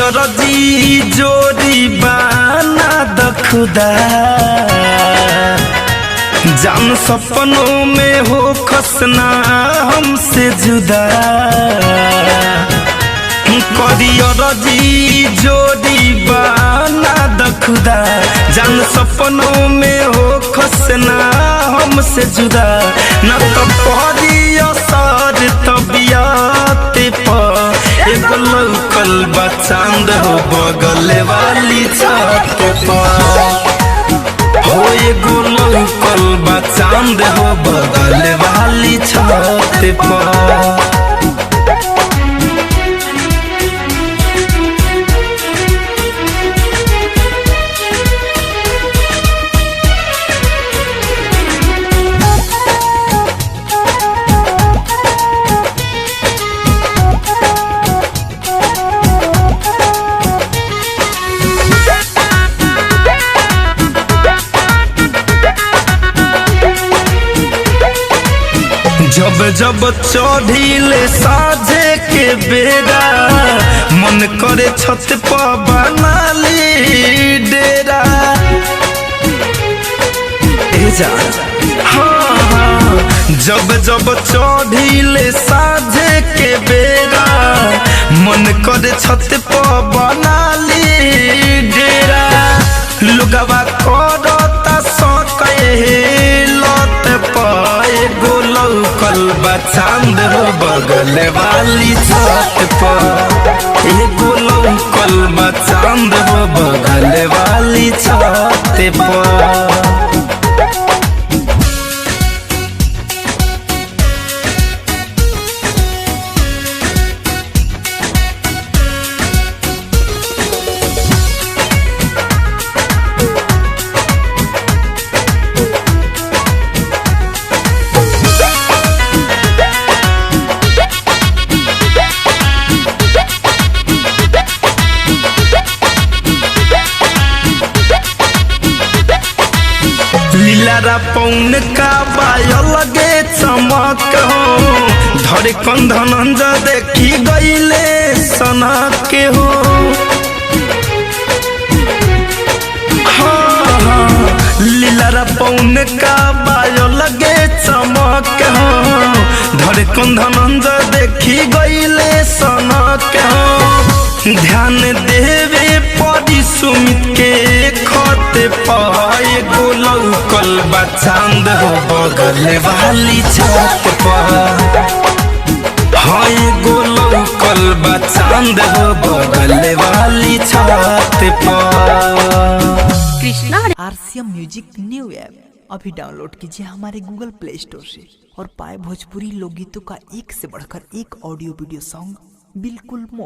रजी जोड़ी बाना द खुदा जान सपनों में हो खसना हमसे जुदा रजी जोड़ी बाना द खुदा जान सपनों में हो खसना हमसे जुदा न तो पहरी असर तबियत पर एगो लौकल बा चांद हो बगल वाली छत पर हो एगो लौकल बा चांद हो बगल वाली छत पर। जब जब चढ़ीले साझे के बेरा मन करे छत पर बना ली डेरा हाँ जब जब चढ़ीले साझे के बेरा मन करे छत पर बना ली डेरा लुगवा करता सके लत पर एगो लौकल बा चांद हो बगल वाली छत पर एगो लौकल बा चांद हो बगल वाली छत पर। लीलारा पौन का बाय लगे चमक हो धरे कंधन देखी गईले सना के हो हाँ लीलारा पौन का बाय लगे चमक हो धरे कंधन देखी गईले सना के हो ध्यान देवे पड़ी सुमित के खत पर एगो लौकल बा चांद हो बगल वाली छत पर हाँ एगो लौकल बा चांद हो बगल वाली छत पर। Krishna RCM music new app अभी डाउनलोड कीजिए हमारे गूगल प्ले स्टोर से और पाए भोजपुरी लोकगीतों का एक से बढ़कर एक ऑडियो वीडियो सॉन्ग बिल्कुल मुफ्त।